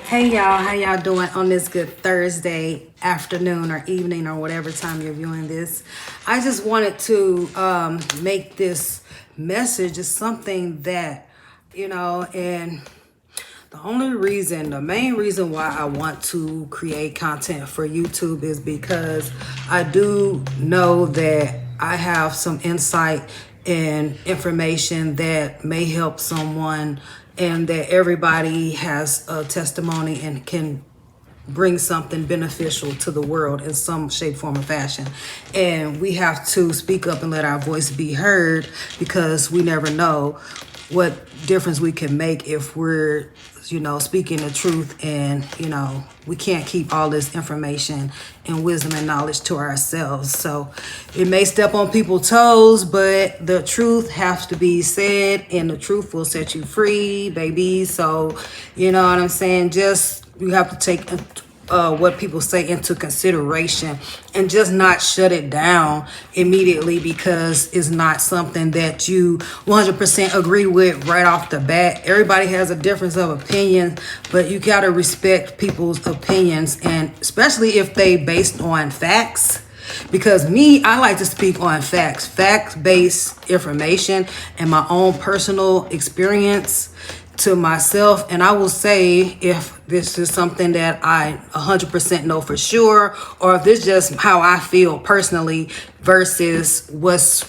Hey y'all, how y'all doing on this good Thursday afternoon or evening or whatever time you're viewing this? I just wanted to make this message is something that, and the main reason why I want to create content for YouTube is because I do know that I have some insight and information that may help someone, and that everybody has a testimony and can bring something beneficial to the world in some shape, form, or fashion. And we have to speak up and let our voice be heard, because we never know what difference we can make if we're speaking the truth. And we can't keep all this information and wisdom and knowledge to ourselves. So it may step on people's toes, but the truth has to be said, and the truth will set you free, baby. So you know what I'm saying? Just you have to take what people say into consideration, and just not shut it down immediately because it's not something that you 100% agree with right off the bat. Everybody has a difference of opinion, but you got to respect people's opinions, and especially if they based on facts. Because I like to speak on fact-based information and my own personal experience to myself. And I will say if this is something that I 100% know for sure, or if this is just how I feel personally versus what's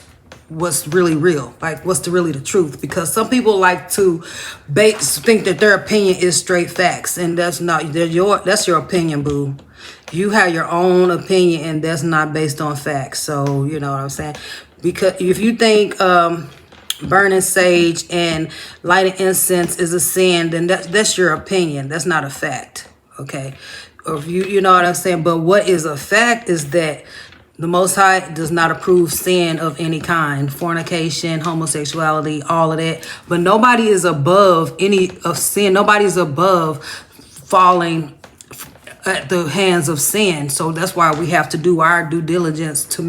really real, like what's really the truth. Because some people like to think that their opinion is straight facts, and that's your opinion, boo. You have your own opinion, and that's not based on facts. So you know what I'm saying? Because if you think burning sage and lighting incense is a sin, then that's your opinion. That's not a fact. Okay? Or if you know what I'm saying? But what is a fact is that the Most High does not approve sin of any kind, fornication, homosexuality, all of that. But nobody is above any of sin. Nobody's above falling at the hands of sin. So that's why we have to do our due diligence to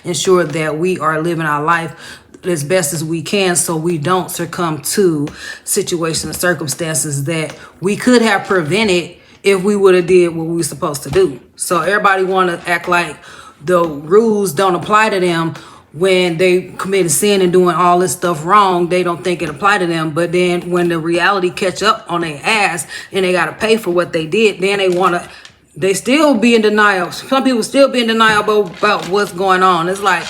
ensure that we are living our life as best as we can, so we don't succumb to situations and circumstances that we could have prevented if we would have did what we were supposed to do. So everybody want to act like the rules don't apply to them when they committed sin and doing all this stuff wrong. They don't think it applied to them. But then when the reality catch up on their ass and they got to pay for what they did, then they still be in denial. Some people still be in denial about what's going on. It's like,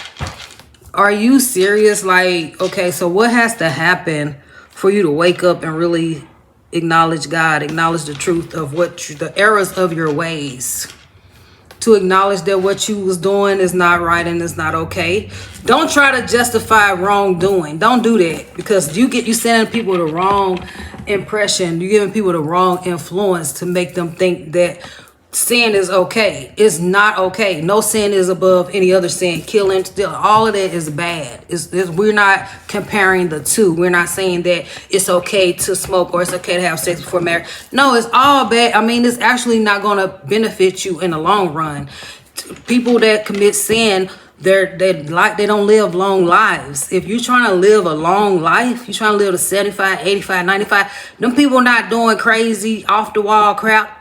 are you serious? Like, okay, so what has to happen for you to wake up and really acknowledge God, acknowledge the truth of the errors of your ways? To acknowledge that what you was doing is not right and it's not okay. Don't try to justify wrongdoing. Don't do that, because you sending people the wrong impression. You're giving people the wrong influence to make them think that sin is okay. It's not okay. No sin is above any other sin. Killing, stealing, all of that is bad. We're not comparing the two. We're not saying that it's okay to smoke or it's okay to have sex before marriage. No, it's all bad. I mean, it's actually not going to benefit you in the long run. People that commit sin, they don't live long lives. If you're trying to live a long life, you're trying to live to 75, 85, 95, them people not doing crazy off the wall crap.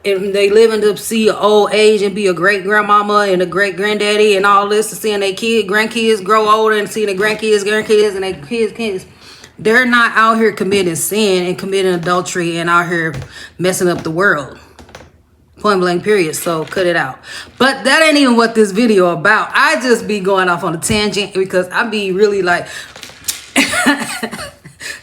And they living to see an old age and be a great grandmama and a great granddaddy and all this, and seeing their grandkids grow older and seeing their grandkids and their kids. They're not out here committing sin and committing adultery and out here messing up the world. Point blank period. So cut it out. But that ain't even what this video about. I just be going off on a tangent because I be really like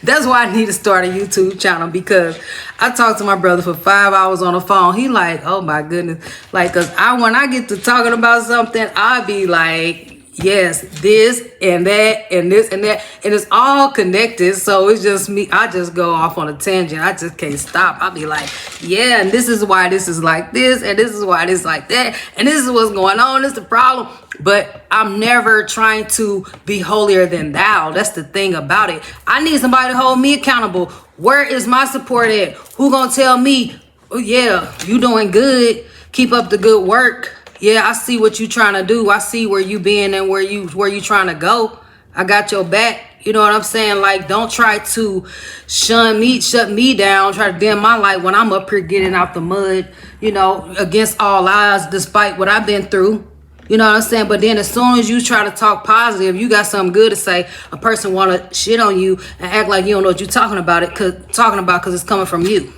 that's why I need to start a YouTube channel, because I talked to my brother for 5 hours on the phone. He like, oh my goodness. Like, cause when I get to talking about something, I be like, yes, this and that and this and that. And it's all connected. So it's just me. I just go off on a tangent. I just can't stop. I'll be like, yeah, and this is why this is like this. And this is why this is like that. And this is what's going on. This is the problem. But I'm never trying to be holier than thou. That's the thing about it. I need somebody to hold me accountable. Where is my support at? Who gonna tell me, oh yeah, you doing good. Keep up the good work. Yeah, I see what you trying to do. I see where you been and where you trying to go. I got your back. You know what I'm saying? Like, don't try to shut me down, try to dim my light when I'm up here getting out the mud, you know, against all odds, despite what I've been through. You know what I'm saying? But then as soon as you try to talk positive, you got something good to say, a person want to shit on you and act like you don't know what you're talking about because it's coming from you.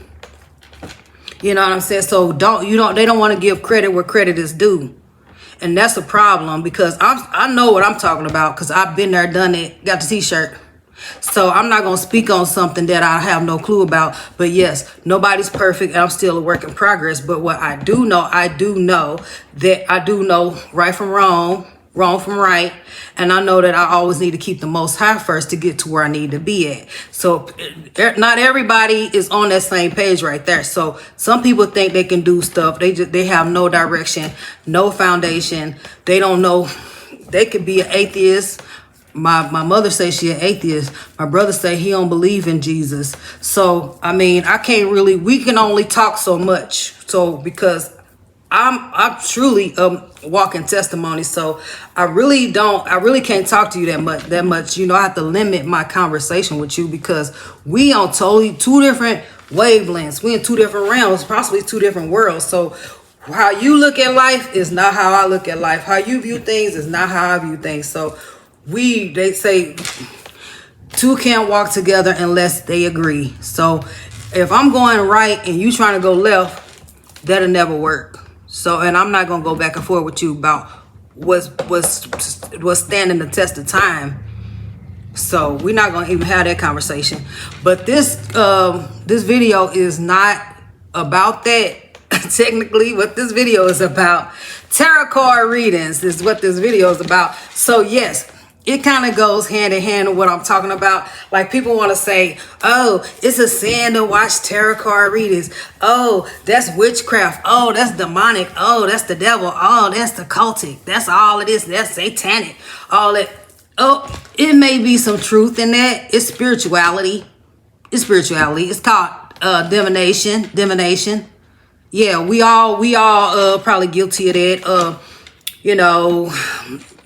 You know what I'm saying? So they don't want to give credit where credit is due. And that's a problem, because I know what I'm talking about, because I've been there, done it, got the t-shirt. So I'm not going to speak on something that I have no clue about. But yes, nobody's perfect, and I'm still a work in progress. But what I do know that I do know right from wrong, wrong from right. And I know that I always need to keep the Most High first to get to where I need to be at. So not everybody is on that same page right there. So some people think they can do stuff. They have no direction, no foundation. They don't know. They could be an atheist. My mother says she an atheist. My brother say he don't believe in Jesus. So, I mean, we can only talk so much. So, because I'm truly walking testimony. So I really can't talk to you that much. You know, I have to limit my conversation with you, because we on totally two different wavelengths. We in two different realms, possibly two different worlds. So how you look at life is not how I look at life. How you view things is not how I view things. So they say two can't walk together unless they agree. So if I'm going right and you trying to go left, that'll never work. So, and I'm not going to go back and forth with you about what's standing the test of time. So we're not going to even have that conversation. But this video is not about that. Technically, what this video is about, tarot card readings is what this video is about. So yes, it kind of goes hand in hand with what I'm talking about. Like, people want to say, oh, it's a sin to watch tarot card readings. Oh, that's witchcraft. Oh, that's demonic. Oh, that's the devil. Oh, that's the cultic. That's all it is. That's satanic. All that. Oh, it may be some truth in that. It's spirituality. It's spirituality. It's called divination. Divination. Yeah, we all probably guilty of that. You know,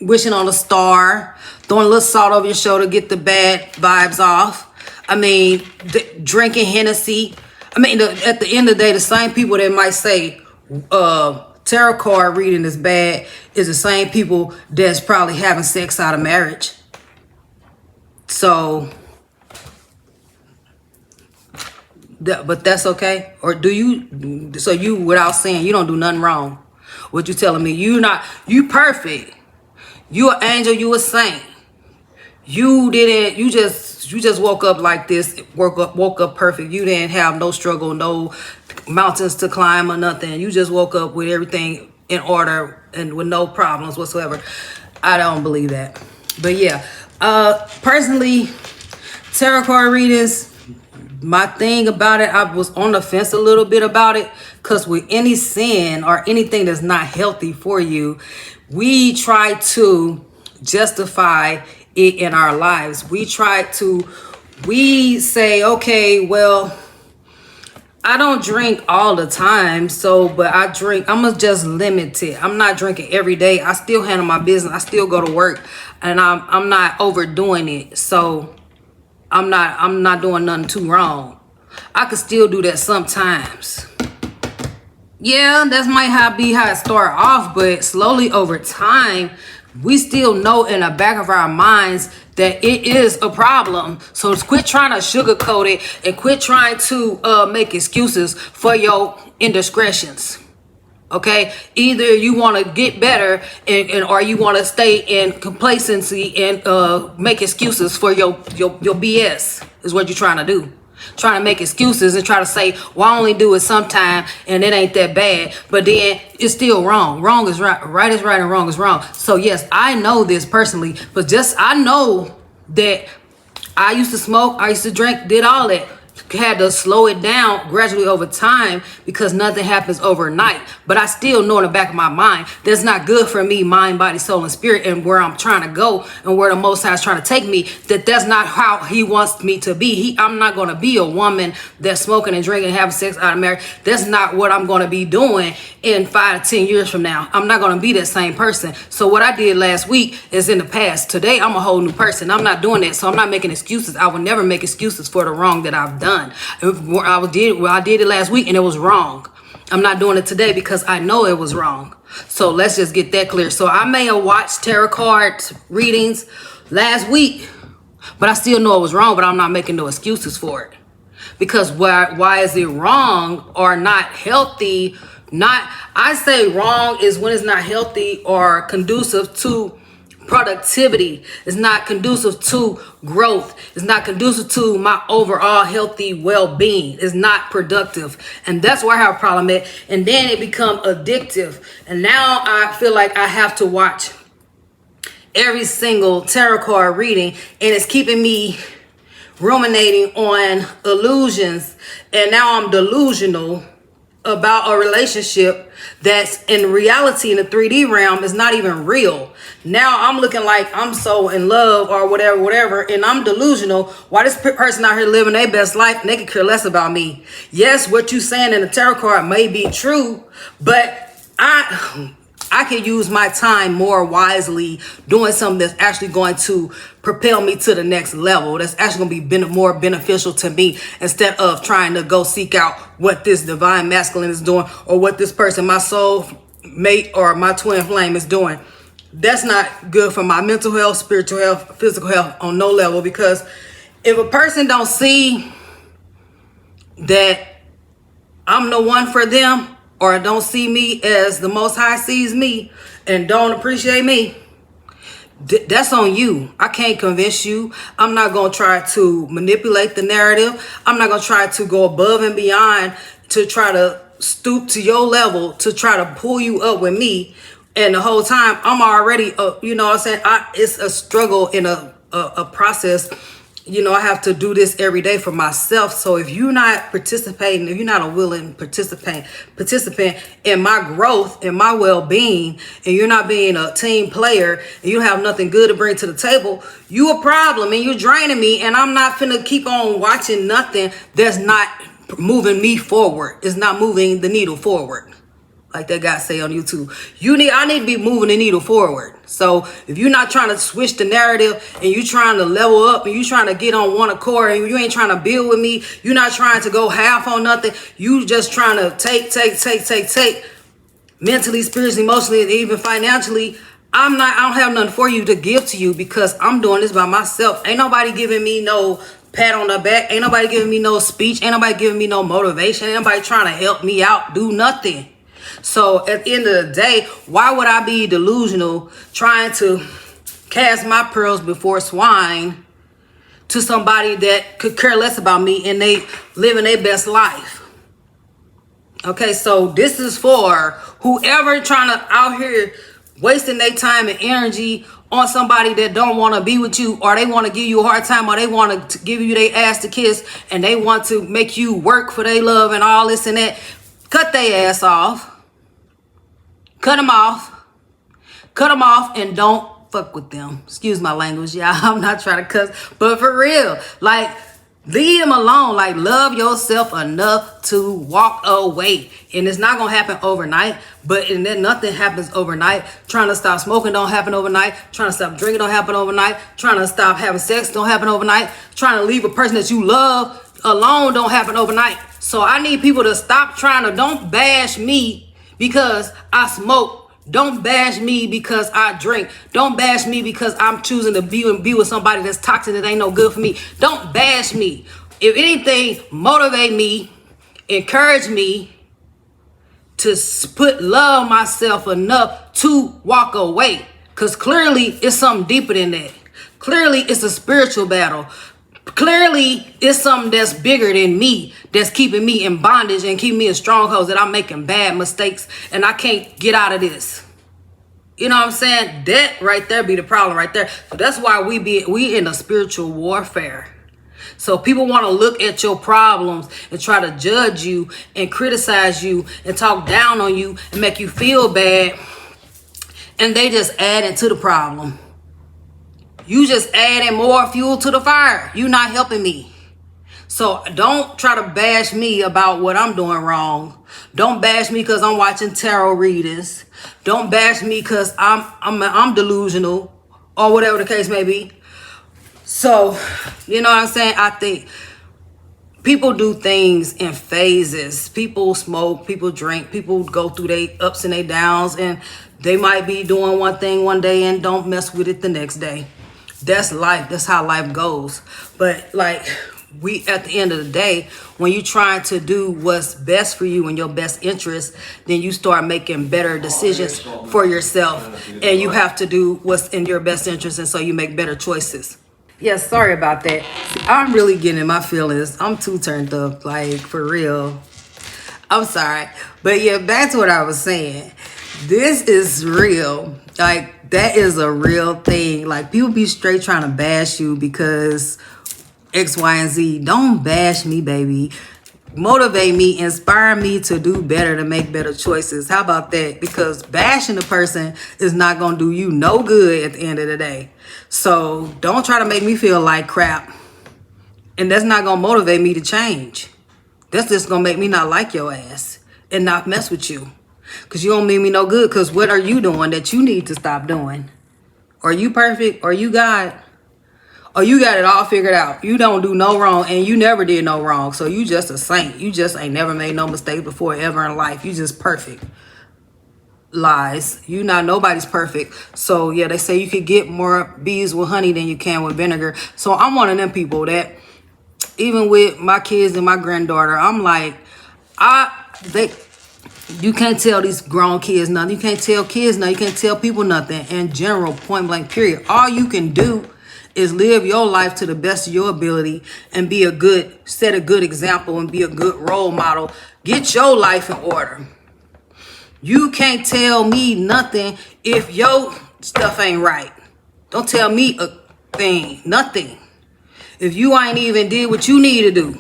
wishing on a star, throwing a little salt over your shoulder, get the bad vibes off. I mean, drinking Hennessy. I mean, at the end of the day, the same people that might say tarot card reading is bad is the same people that's probably having sex out of marriage. So, but that's okay? Or do you, so you, without saying, you don't do nothing wrong? What you telling me? You perfect. You an angel, you a saint. You just woke up like this, woke up perfect. You didn't have no struggle, no mountains to climb or nothing. You just woke up with everything in order and with no problems whatsoever. I don't believe that. But yeah, personally, tarot card readings, my thing about it, I was on the fence a little bit about it, because with any sin or anything that's not healthy for you, we try to justify it in our lives. We say, okay, well, I don't drink all the time, but I drink, I'm gonna just limit it. I'm not drinking every day. I still handle my business. I still go to work, and I'm not overdoing it. So I'm not doing nothing too wrong. I could still do that sometimes. Yeah, that might be how it started off, but slowly over time, we still know in the back of our minds that it is a problem. So quit trying to sugarcoat it and quit trying to make excuses for your indiscretions. Okay, either you want to get better or you want to stay in complacency and make excuses for your BS is what you're trying to do. Trying to make excuses and try to say, well, I only do it sometime and it ain't that bad, but then it's still wrong. Wrong is right, right is right, and wrong is wrong. So yes, I know this personally, but I know that I used to smoke, I used to drink, did all that. had to slow it down gradually over time because nothing happens overnight. But I still know in the back of my mind that's not good for me, mind, body, soul, and spirit, and where I'm trying to go and where the Most High is trying to take me, that's not how he wants me to be. I'm not going to be a woman that's smoking and drinking and having sex out of marriage. That's not what I'm going to be doing in 5 to 10 years from now. I'm not going to be that same person. So what I did last week is in the past. Today, I'm a whole new person. I'm not doing that. So I'm not making excuses. I will never make excuses for the wrong that I've done. I did it last week and it was wrong. I'm not doing it today because I know it was wrong. So let's just get that clear. So I may have watched tarot card readings last week, but I still know it was wrong, but I'm not making no excuses for it. Because why is it wrong or not healthy? I say wrong is when it's not healthy or conducive to productivity. It's not conducive to growth. It's not conducive to my overall healthy well-being. It's not productive. And that's where I have a problem at. And then it become addictive. And now I feel like I have to watch every single tarot card reading, and it's keeping me ruminating on illusions. And now I'm delusional about a relationship that's in reality in the 3D realm is not even real. Now I'm looking like I'm so in love or whatever, and I'm delusional. Why this person out here living their best life and they can care less about me? Yes, what you saying in the tarot card may be true, but I can use my time more wisely doing something that's actually going to propel me to the next level. That's actually going to be more beneficial to me instead of trying to go seek out what this divine masculine is doing or what this person, my soul mate or my twin flame is doing. That's not good for my mental health, spiritual health, physical health on no level, because if a person don't see that I'm the one for them, or don't see me as the Most High sees me and don't appreciate me, that's on you. I can't convince you. I'm not going to try to manipulate the narrative. I'm not going to try to go above and beyond to try to stoop to your level to try to pull you up with me. And the whole time I'm already, you know what I'm saying? It's a struggle in a process. You know, I have to do this every day for myself. So if you're not participating, if you're not a willing participant in my growth, in my well-being, and you're not being a team player, and you have nothing good to bring to the table, you a problem and you're draining me. And I'm not finna keep on watching nothing that's not moving me forward. It's not moving the needle forward. Like that guy say on YouTube, I need to be moving the needle forward. So if you're not trying to switch the narrative and you're trying to level up and you're trying to get on one accord and you ain't trying to build with me, you're not trying to go half on nothing. You just trying to take mentally, spiritually, emotionally, and even financially. I don't have nothing for you to give to you because I'm doing this by myself. Ain't nobody giving me no pat on the back. Ain't nobody giving me no speech. Ain't nobody giving me no motivation. Ain't nobody trying to help me out. Do nothing. So at the end of the day, why would I be delusional trying to cast my pearls before swine to somebody that could care less about me and they living their best life? Okay, so this is for whoever trying to out here wasting their time and energy on somebody that don't want to be with you, or they want to give you a hard time, or they want to give you their ass to kiss, and they want to make you work for their love and all this and that. Cut their ass off. Cut them off. Cut them off and don't fuck with them. Excuse my language, y'all. I'm not trying to cuss, but for real, like, leave them alone. Like, love yourself enough to walk away. And it's not going to happen overnight, and then nothing happens overnight. Trying to stop smoking don't happen overnight. Trying to stop drinking don't happen overnight. Trying to stop having sex don't happen overnight. Trying to leave a person that you love alone don't happen overnight. So I need people to stop don't bash me because I smoke. Don't bash me because I drink. Don't bash me because I'm choosing to be with somebody that's toxic that ain't no good for me. Don't bash me. If anything, motivate me, encourage me to love myself enough to walk away. Because clearly it's something deeper than that. Clearly it's a spiritual battle. Clearly it's something that's bigger than me, that's keeping me in bondage and keeping me in strongholds, that I'm making bad mistakes and I can't get out of this. You know what I'm saying? That right there be the problem right there. So that's why we in a spiritual warfare. So people want to look at your problems and try to judge you and criticize you and talk down on you and make you feel bad. And they just add into the problem. You just adding more fuel to the fire. You're not helping me. So don't try to bash me about what I'm doing wrong. Don't bash me because I'm watching tarot readings. Don't bash me because I'm delusional or whatever the case may be. So, you know what I'm saying? I think people do things in phases. People smoke, people drink, people go through their ups and their downs, and they might be doing one thing one day and don't mess with it the next day. That's life. That's how life goes. But like, we at the end of the day, when you're trying to do what's best for you and your best interest, then you start making better decisions for yourself, and you have to do what's in your best interest, and so you make better choices. Yeah, sorry about that. See, I'm really getting in my feelings. I'm too turned up, like, for real. I'm sorry. But yeah, back to what I was saying. This is real. Like, that is a real thing. Like, people be straight trying to bash you because X, Y, and Z. Don't bash me, baby. Motivate me, inspire me to do better, to make better choices. How about that? Because bashing a person is not going to do you no good at the end of the day. So don't try to make me feel like crap. And that's not going to motivate me to change. That's just going to make me not like your ass and not mess with you. Because you don't mean me no good. Because what are you doing that you need to stop doing? Are you perfect? Are you God? Oh, you got it all figured out. You don't do no wrong, and you never did no wrong. So you just a saint. You just ain't never made no mistake before ever in life. You just perfect. Lies. You not nobody's perfect. So yeah, they say you could get more bees with honey than you can with vinegar. So I'm one of them people that even with my kids and my granddaughter, I'm like, you can't tell these grown kids nothing. You can't tell kids nothing. You can't tell people nothing. In general, point blank, period. All you can do is live your life to the best of your ability and set a good example and be a good role model. Get your life in order. You can't tell me nothing if your stuff ain't right. Don't tell me a thing, nothing, if you ain't even did what you need to do.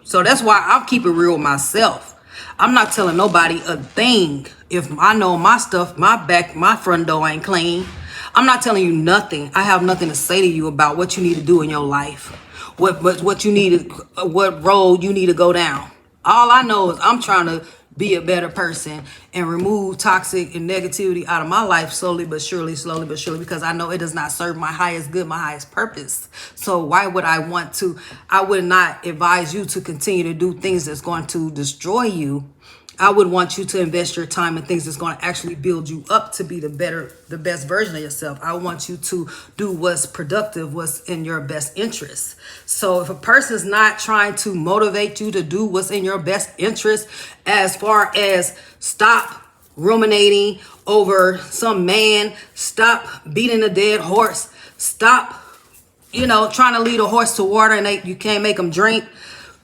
So that's why I'll keep it real with myself. I'm not telling nobody a thing if I know my stuff, my front door ain't clean. I'm not telling you nothing. I have nothing to say to you about what you need to do in your life. What you need, what road you need to go down. All I know is I'm trying to be a better person and remove toxic and negativity out of my life slowly but surely, because I know it does not serve my highest good, my highest purpose. So why would I want to? I would not advise you to continue to do things that's going to destroy you. I would want you to invest your time in things that's going to actually build you up to be the best version of yourself. I want you to do what's productive, what's in your best interest. So if a person's not trying to motivate you to do what's in your best interest, as far as stop ruminating over some man, stop beating a dead horse, stop, trying to lead a horse to water and you can't make them drink.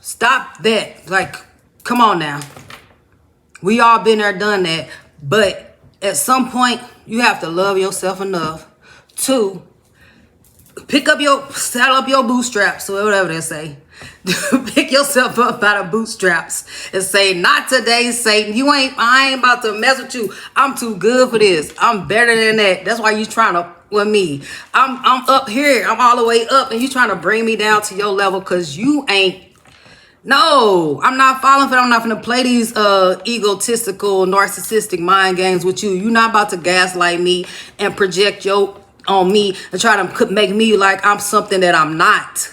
Stop that. Like, come on now. We all been there, done that. But at some point, you have to love yourself enough to saddle up your bootstraps, or whatever they say. Pick yourself up by the bootstraps and say, not today, Satan. I ain't about to mess with you. I'm too good for this. I'm better than that. That's why you trying to with me. I'm up here. I'm all the way up, and you trying to bring me down to your level because you ain't. No, I'm not falling for it. I'm not going to play these egotistical, narcissistic mind games with you. You're not about to gaslight me and project on me and try to make me like I'm something that I'm not.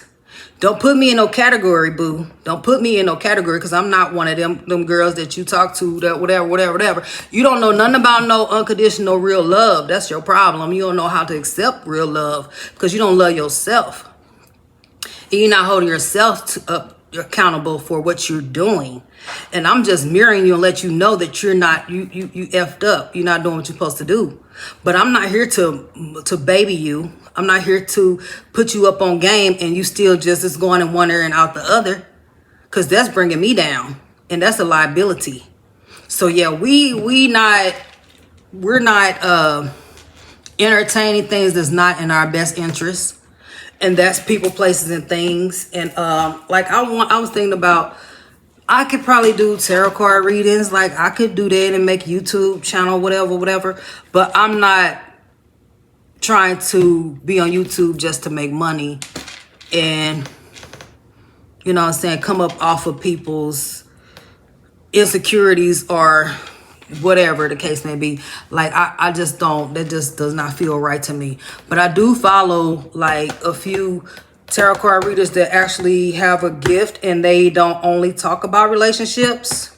Don't put me in no category, boo. Don't put me in no category because I'm not one of them girls that you talk to, that whatever. You don't know nothing about no unconditional real love. That's your problem. You don't know how to accept real love because you don't love yourself. And you're not holding yourself up. You're accountable for what you're doing. And I'm just mirroring you and let you know that you're not, you effed up. You're not doing what you're supposed to do. But I'm not here to baby you. I'm not here to put you up on game and you still just is going in one ear and out the other. Because that's bringing me down. And that's a liability. So yeah, we're not entertaining things that's not in our best interest. and that's people, places, and things. And like I was thinking about, I could probably do tarot card readings. Like I could do that and make a YouTube channel, whatever. But I'm not trying to be on YouTube just to make money and, you know what I'm saying, come up off of people's insecurities or whatever the case may be. Like I just don't, that just does not feel right to me. But I do follow like a few tarot card readers that actually have a gift and they don't only talk about relationships.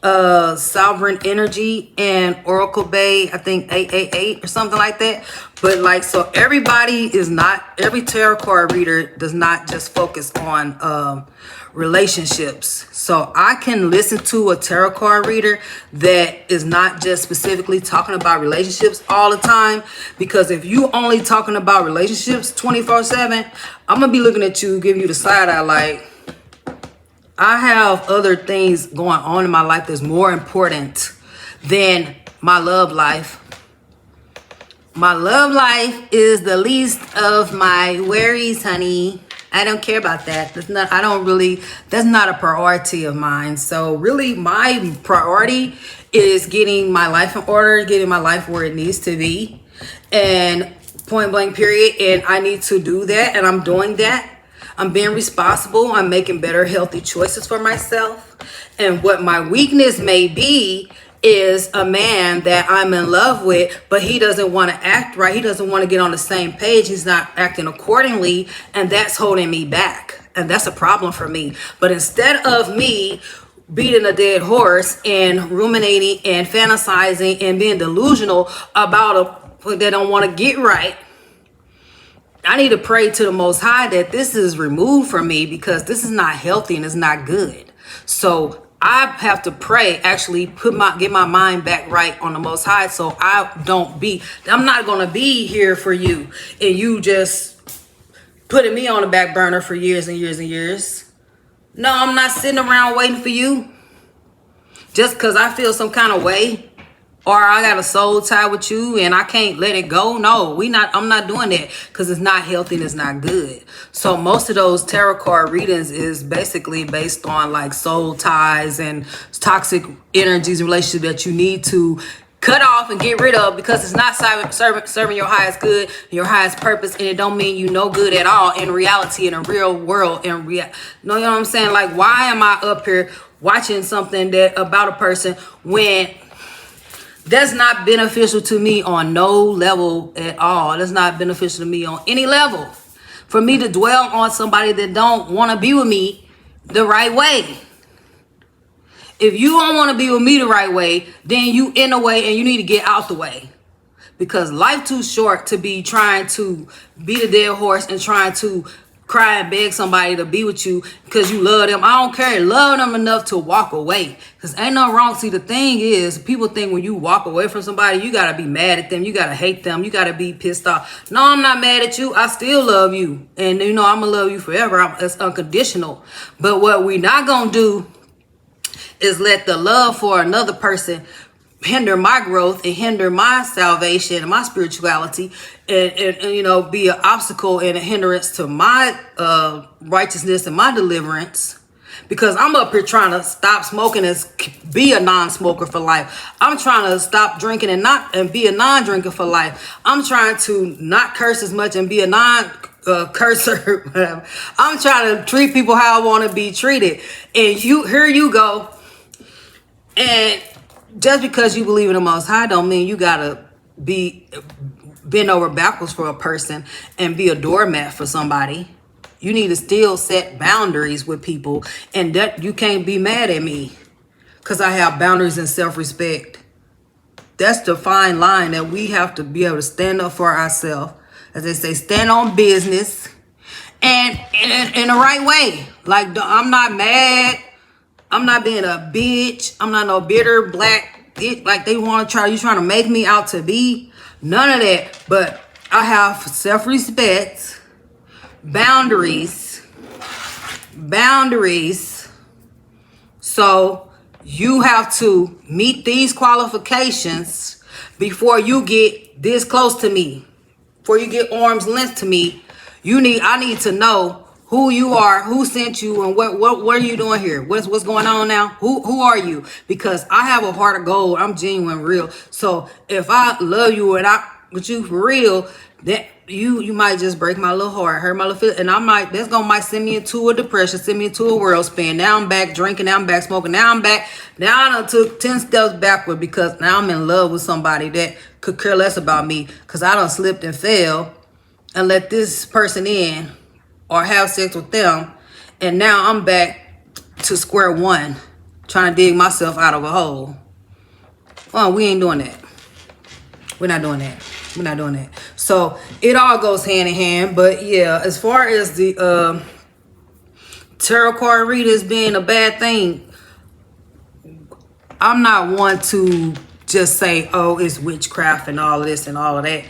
Sovereign Energy and Oracle Bay, I think 888 or something like that. But like, so everybody is not, every tarot card reader does not just focus on relationships. So I can listen to a tarot card reader that is not just specifically talking about relationships all the time, because if you only talking about relationships 24/7, I'm gonna be looking at you, giving you the side eye like, I have other things going on in my life that's more important than my love life. My love life is the least of my worries, honey. I don't care about that. That's not a priority of mine. So really my priority is getting my life in order, getting my life where it needs to be. And point blank period. And I need to do that. And I'm doing that. I'm being responsible. I'm making better, healthy choices for myself. And what my weakness may be is a man that I'm in love with, but he doesn't want to act right. He doesn't want to get on the same page. He's not acting accordingly. And that's holding me back. And that's a problem for me. But instead of me beating a dead horse and ruminating and fantasizing and being delusional about a that don't want to get right, I need to pray to the Most High that this is removed from me, because this is not healthy and it's not good. So I have to pray, actually get my mind back right on the Most High, so I'm not going to be here for you and you just putting me on the back burner for years and years and years. No, I'm not sitting around waiting for you just because I feel some kind of way. Or I got a soul tie with you and I can't let it go. No, I'm not doing that, because it's not healthy and it's not good. So most of those tarot card readings is basically based on like soul ties and toxic energies and relationships that you need to cut off and get rid of, because it's not serving your highest good, your highest purpose, and it don't mean you no good at all in reality, in a real world. You know what I'm saying? Like, why am I up here watching something that about a person when that's not beneficial to me on no level at all? That's not beneficial to me on any level. For me to dwell on somebody that don't want to be with me the right way. If you don't want to be with me the right way, then you in the way and you need to get out the way. Because life too short to be trying to beat a dead horse and trying to cry and beg somebody to be with you because you love them. I don't care. Love them enough to walk away. Because ain't nothing wrong. See, the thing is, people think when you walk away from somebody, you got to be mad at them. You got to hate them. You got to be pissed off. No, I'm not mad at you. I still love you. And, you know, I'm going to love you forever. It's unconditional. But what we not going to do is let the love for another person hinder my growth and hinder my salvation and my spirituality and you know, be an obstacle and a hindrance to my righteousness and my deliverance, because I'm up here trying to stop smoking and be a non-smoker for life. I'm trying to stop drinking and be a non-drinker for life. I'm trying to not curse as much and be a non-cursor. I'm trying to treat people how I want to be treated. And here you go. And just because you believe in the Most High don't mean you gotta be bend over backwards for a person and be a doormat for somebody. You need to still set boundaries with people, and that you can't be mad at me because I have boundaries and self-respect. That's the fine line that we have to be able to stand up for ourselves. As they say, stand on business and in the right way. Like, I'm not mad. I'm not being a bitch. I'm not no bitter black bitch like they want to try. You trying to make me out to be? None of that. But I have self-respect, boundaries. So you have to meet these qualifications before you get this close to me. Before you get arm's length to me, I need to know who you are, who sent you, and what are you doing here? What's going on now? Who are you? Because I have a heart of gold. I'm genuine, real. So if I love you and I with you for real, that you might just break my little heart, hurt my little feeling, and might send me into a depression, send me into a world spin. Now I'm back drinking, now I'm back smoking, now I'm back. Now I done took 10 steps backward because now I'm in love with somebody that could care less about me because I done slipped and fell and let this person in or have sex with them, and now I'm back to square one, trying to dig myself out of a hole. Oh, we ain't doing that. We're not doing that. We're not doing that. So it all goes hand in hand. But yeah, as far as the tarot card readers being a bad thing, I'm not one to just say, oh, it's witchcraft and all of this and all of that.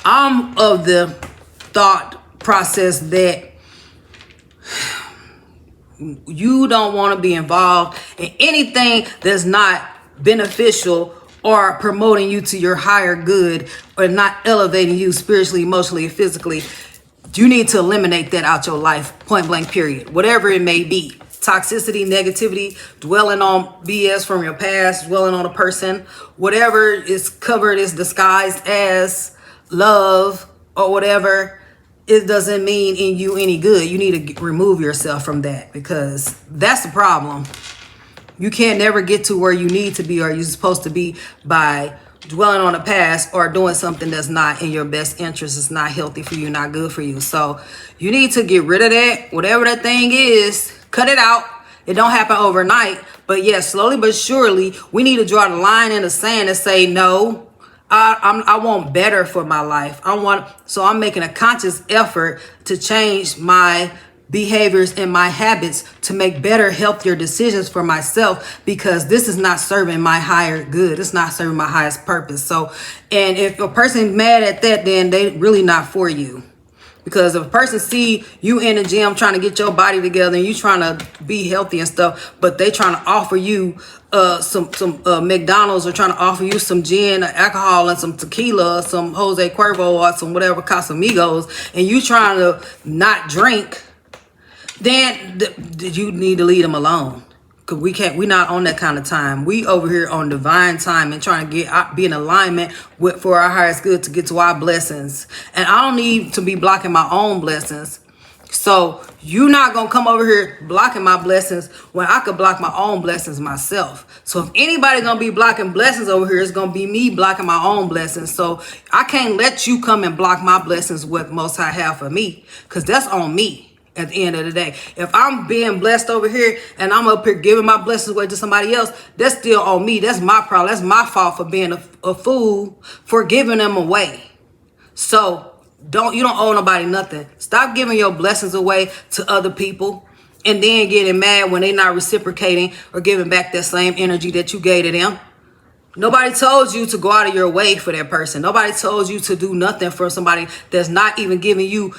I'm of the thought process that you don't want to be involved in anything that's not beneficial or promoting you to your higher good or not elevating you spiritually, emotionally, and physically. You need to eliminate that out your life, point blank, period. Whatever it may be. Toxicity, negativity, dwelling on BS from your past, dwelling on a person, whatever is covered, is disguised as love or whatever, it doesn't mean in you any good. You need to remove yourself from that because that's the problem. You can't never get to where you need to be or you're supposed to be by dwelling on the past or doing something that's not in your best interest. It's not healthy for you, not good for you. So you need to get rid of that. Whatever that thing is, cut it out. It don't happen overnight. But yes, slowly but surely, we need to draw the line in the sand and say, no, I want better for my life. So I'm making a conscious effort to change my behaviors and my habits to make better, healthier decisions for myself because this is not serving my higher good. It's not serving my highest purpose. So, and if a person's mad at that, then they really not for you. Because if a person see you in the gym trying to get your body together and you trying to be healthy and stuff, but they trying to offer you some McDonald's or trying to offer you some gin or alcohol and some tequila or some Jose Cuervo or some whatever Casamigos, and you trying to not drink, then you need to leave them alone. Cause we're not on that kind of time. We over here on divine time and trying to be in alignment for our highest good to get to our blessings. And I don't need to be blocking my own blessings. So you're not going to come over here blocking my blessings when I could block my own blessings myself. So if anybody's going to be blocking blessings over here, it's going to be me blocking my own blessings. So I can't let you come and block my blessings, what Most High have for me, because that's on me. At the end of the day, if I'm being blessed over here and I'm up here giving my blessings away to somebody else, that's still on me. That's my problem. That's my fault for being a fool for giving them away. So you don't owe nobody nothing. Stop giving your blessings away to other people and then getting mad when they're not reciprocating or giving back that same energy that you gave to them. Nobody told you to go out of your way for that person. Nobody told you to do nothing for somebody that's not even giving you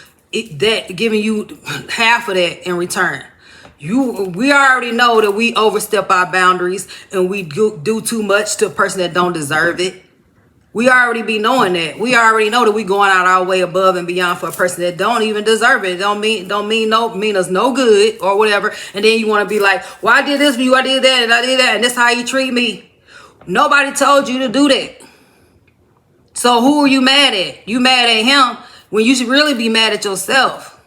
half of that in return. We already know that we overstep our boundaries and we do too much to a person that don't deserve it. We already be knowing that. We already know that we going out our way above and beyond for a person that don't even deserve it. Don't mean us no good or whatever. And then you want to be like, well, I did this for you, I did that, and I did that, and that's how you treat me. Nobody told you to do that. So who are you mad at? You mad at him when you should really be mad at yourself.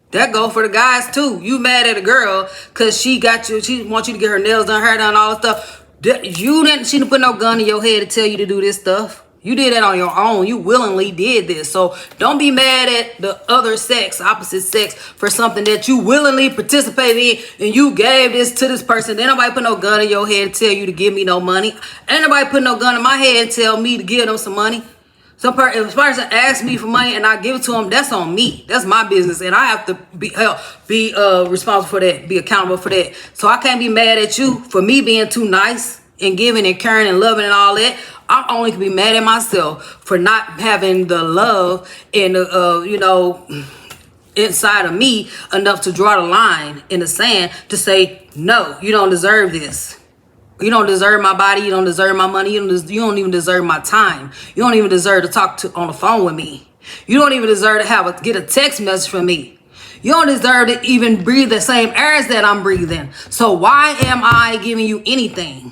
That go for the guys too. You mad at a girl because she wants you to get her nails done, hair done, all that stuff. She didn't put no gun in your head to tell you to do this stuff. You did that on your own. You willingly did this. So don't be mad at the other sex, opposite sex, for something that you willingly participated in and you gave this to this person. Ain't nobody put no gun in your head to tell you to give me no money. Ain't nobody put no gun in my head and tell me to give them some money. If a person asks me for money and I give it to them, that's on me. That's my business, and I have to be responsible for that, be accountable for that. So I can't be mad at you for me being too nice and giving and caring and loving and all that. I only can be mad at myself for not having the love and inside of me enough to draw the line in the sand to say, no, you don't deserve this. You don't deserve my body. You don't deserve my money. You don't even deserve my time. You don't even deserve to talk on the phone with me. You don't even deserve to get a text message from me. You don't deserve to even breathe the same air that I'm breathing. So why am I giving you anything?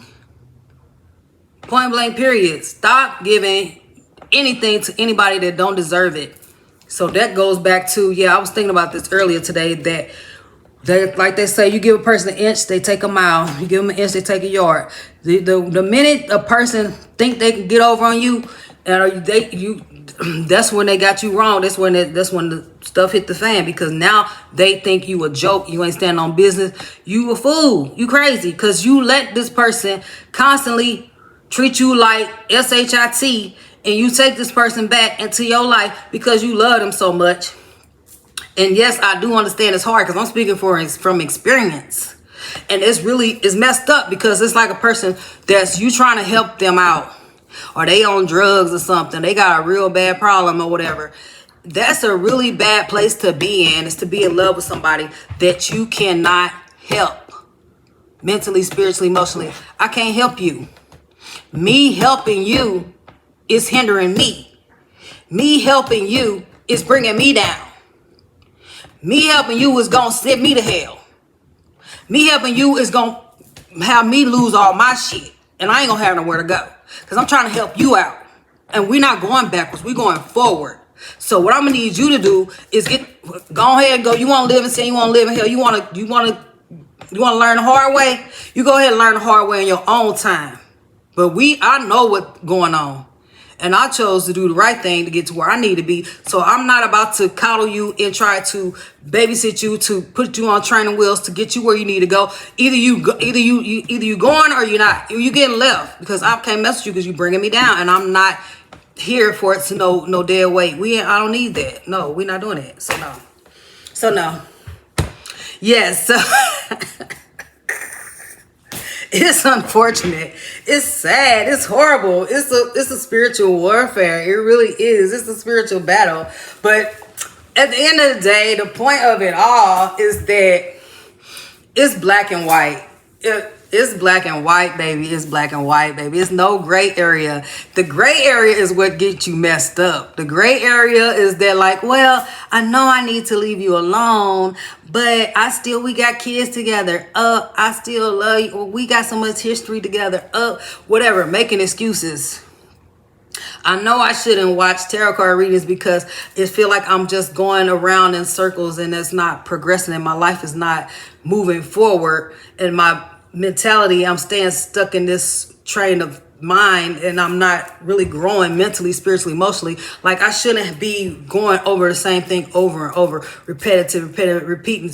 Point blank, period. Stop giving anything to anybody that don't deserve it. So that goes back to, I was thinking about this earlier today, that like they say, you give a person an inch, they take a mile. You give them an inch, they take a yard. The minute a person think they can get over on you, and that's when they got you wrong. That's when the stuff hit the fan, because now they think you a joke. You ain't standing on business. You a fool. You crazy, because you let this person constantly treat you like shit, and you take this person back into your life because you love them so much. And yes, I do understand it's hard, because I'm speaking from experience. And it's messed up, because it's like a person that's you trying to help them out, or they on drugs or something. They got a real bad problem or whatever. That's a really bad place to be in, is to be in love with somebody that you cannot help mentally, spiritually, emotionally. I can't help you. Me helping you is hindering me. Me helping you is bringing me down. Me helping you is going to send me to hell. Me helping you is going to have me lose all my shit. And I ain't going to have nowhere to go. Because I'm trying to help you out. And we're not going backwards. We're going forward. So what I'm going to need you to do is go ahead and go. You want to live in sin? You want to live in hell? You want to learn the hard way? You go ahead and learn the hard way in your own time. But I know what's going on. And I chose to do the right thing to get to where I need to be. So I'm not about to coddle you and try to babysit you, to put you on training wheels to get you where you need to go. Either you going or you're not. You getting left, because I can't mess with you because you bringing me down, and I'm not here for it to no dead weight. I don't need that. No, we're not doing it. So no. Yes. So it's unfortunate. It's sad. It's horrible. It's a spiritual warfare. It really is. It's a spiritual battle. But at the end of the day, the point of it all is that it's black and white. It's black and white, baby. It's black and white, baby. It's no gray area. The gray area is what gets you messed up. The gray area is that, like, well, I know I need to leave you alone, but we got kids together. I still love you. We got so much history together. Whatever, making excuses. I know I shouldn't watch tarot card readings because it feel like I'm just going around in circles, and it's not progressing, and my life is not moving forward, and my mentality, I'm staying stuck in this train of mind, and I'm not really growing mentally, spiritually, emotionally. Like, I shouldn't be going over the same thing over and over, repetitive, repeating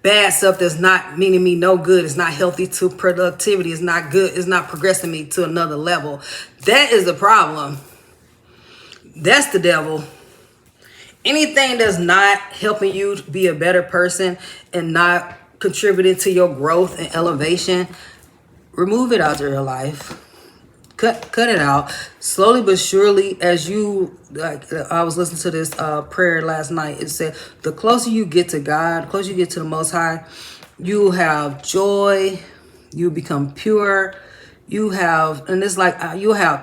bad stuff that's not meaning me no good. It's not healthy to productivity. It's not good. It's not progressing me to another level. That is the problem. That's the devil. Anything that's not helping you to be a better person and not contributing to your growth and elevation, remove it out of your life. Cut it out slowly but surely. As you, like, I was listening to this prayer last night. It said, the closer you get to God, the closer you get to the Most High, you have joy, you become pure, you have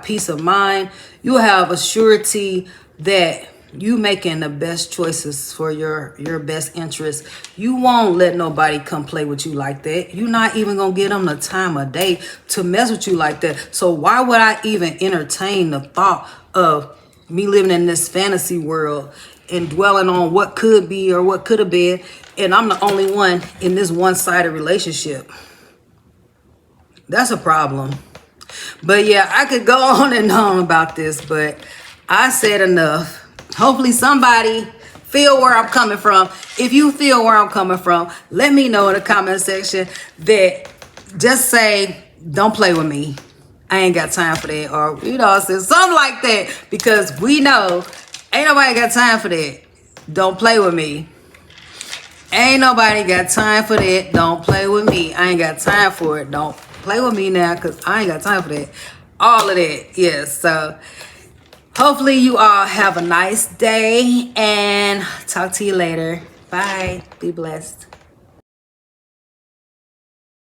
peace of mind, you have a surety that you making the best choices for your best interest. You won't let nobody come play with you like that. You're not even gonna give them the time of day to mess with you like that. So why would I even entertain the thought of me living in this fantasy world and dwelling on what could be or what could have been, and I'm the only one in this one-sided relationship? That's a problem. But yeah, I could go on and on about this, but I said enough. Hopefully somebody feel where I'm coming from. If you feel where I'm coming from, let me know in the comment section. That just say, don't play with me. I ain't got time for that. Or, say something like that. Because we know ain't nobody got time for that. Don't play with me. Ain't nobody got time for that. Don't play with me. I ain't got time for it. Don't play with me now, because I ain't got time for that. All of that. Yes. So hopefully you all have a nice day, and talk to you later. Bye. Be blessed.